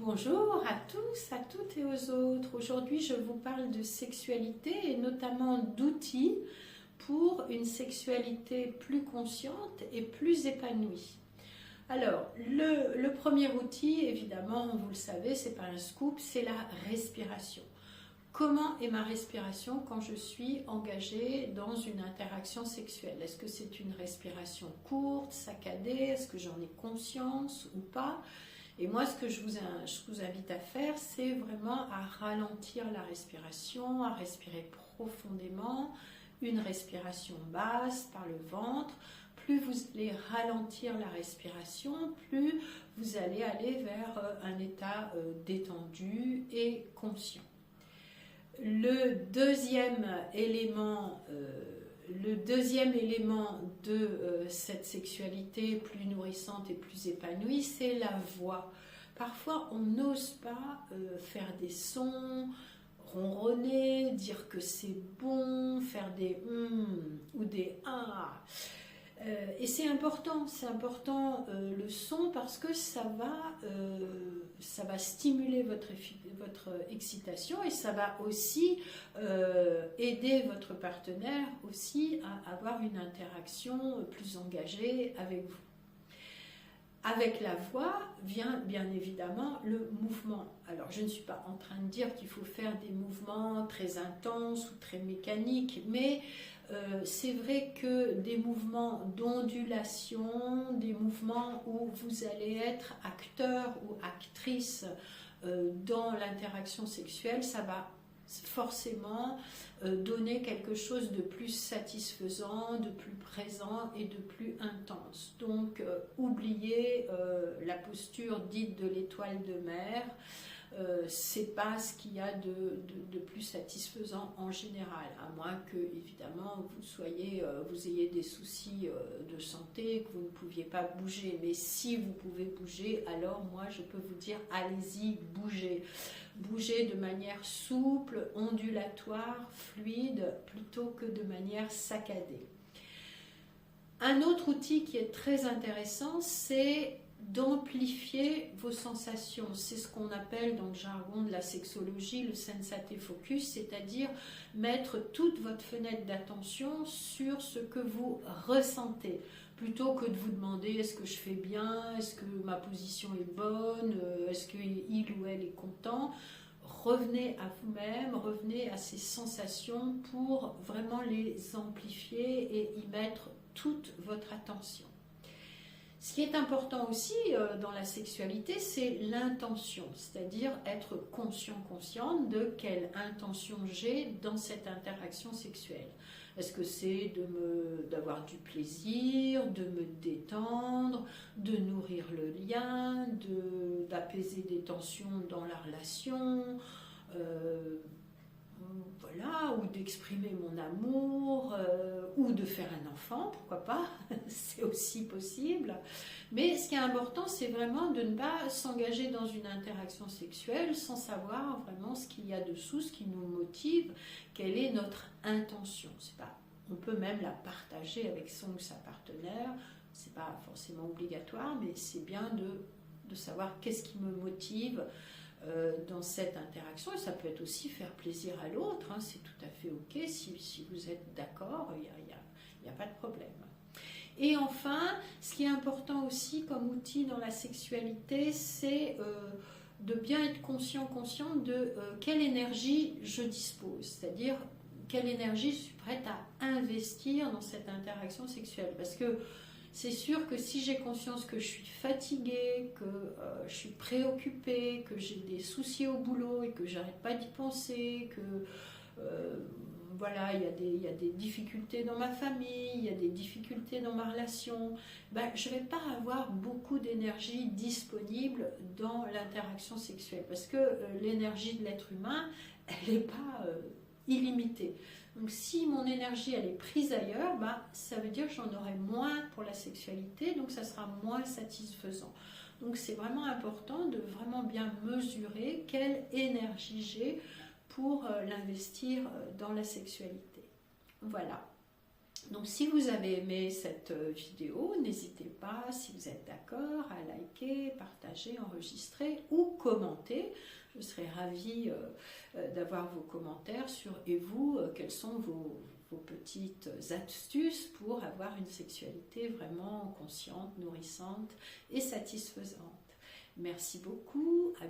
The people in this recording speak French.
Bonjour à tous, à toutes et aux autres. Aujourd'hui, je vous parle de sexualité et notamment d'outils pour une sexualité plus consciente et plus épanouie. Alors, le premier outil, évidemment, vous le savez, c'est pas un scoop, c'est la respiration. Comment est ma respiration quand je suis engagée dans une interaction sexuelle? Est-ce que c'est une respiration courte, saccadée? Est-ce que j'en ai conscience ou pas? Et moi, ce que je vous invite à faire, c'est vraiment à ralentir la respiration, à respirer profondément, une respiration basse par le ventre. Plus vous allez ralentir la respiration, plus vous allez aller vers un état détendu et conscient. Le deuxième élément de cette sexualité plus nourrissante et plus épanouie, c'est la voix. Parfois, on n'ose pas faire des sons, ronronner, dire que c'est bon, faire des ou des ah. Et c'est important le son parce que ça va stimuler votre excitation et ça va aussi aider votre partenaire aussi à avoir une interaction plus engagée avec vous. Avec la voix vient bien évidemment le mouvement. Alors je ne suis pas en train de dire qu'il faut faire des mouvements très intenses ou très mécaniques, mais c'est vrai que des mouvements d'ondulation, des mouvements où vous allez être acteur ou actrice dans l'interaction sexuelle, ça va forcément donner quelque chose de plus satisfaisant, de plus présent et de plus intense. Donc oubliez la posture dite de l'étoile de mer, c'est pas ce qu'il y a de plus satisfaisant en général, à moins que évidemment vous ayez des soucis de santé, que vous ne pouviez pas bouger. Mais si vous pouvez bouger, alors moi je peux vous dire allez-y, bougez. Bougez de manière souple, ondulatoire, fluide, plutôt que de manière saccadée. Un autre outil qui est très intéressant, c'est d'amplifier vos sensations. C'est ce qu'on appelle dans le jargon de la sexologie le sensate focus, c'est-à-dire mettre toute votre fenêtre d'attention sur ce que vous ressentez, plutôt que de vous demander est-ce que je fais bien, est-ce que ma position est bonne, est-ce qu'il ou elle est content. Revenez à vous-même, revenez à ces sensations pour vraiment les amplifier et y mettre toute votre attention. Ce qui est important aussi dans la sexualité, c'est l'intention, c'est-à-dire être consciente de quelle intention j'ai dans cette interaction sexuelle. Est-ce que c'est d'avoir du plaisir, de me détendre, de nourrir le lien, d'apaiser des tensions dans la relation, voilà, ou d'exprimer mon amour, ou de faire un enfant, pourquoi pas, c'est aussi possible. Mais ce qui est important, c'est vraiment de ne pas s'engager dans une interaction sexuelle sans savoir vraiment ce qu'il y a dessous, ce qui nous motive, quelle est notre intention. On peut même la partager avec son ou sa partenaire, c'est pas forcément obligatoire, mais c'est bien de savoir qu'est-ce qui me motive dans cette interaction, et ça peut être aussi faire plaisir à l'autre, hein, c'est tout à fait ok si vous êtes d'accord, il n'y a pas de problème. Et enfin, ce qui est important aussi comme outil dans la sexualité, c'est de bien être consciente de quelle énergie je dispose, c'est-à-dire quelle énergie je suis prête à investir dans cette interaction sexuelle, parce que c'est sûr que si j'ai conscience que je suis fatiguée, que je suis préoccupée, que j'ai des soucis au boulot et que j'arrête pas d'y penser, que voilà, il y a des difficultés dans ma famille, il y a des difficultés dans ma relation, je ne vais pas avoir beaucoup d'énergie disponible dans l'interaction sexuelle, parce que l'énergie de l'être humain, elle n'est pas illimitée. Donc si mon énergie elle est prise ailleurs, ça veut dire que j'en aurai moins pour la sexualité, donc ça sera moins satisfaisant. Donc c'est vraiment important de vraiment bien mesurer quelle énergie j'ai pour l'investir dans la sexualité. Voilà. Donc si vous avez aimé cette vidéo, n'hésitez pas, si vous êtes d'accord, à liker, partager, enregistrer ou commenter. Je serai ravie d'avoir vos commentaires sur, et vous, quelles sont vos petites astuces pour avoir une sexualité vraiment consciente, nourrissante et satisfaisante. Merci beaucoup.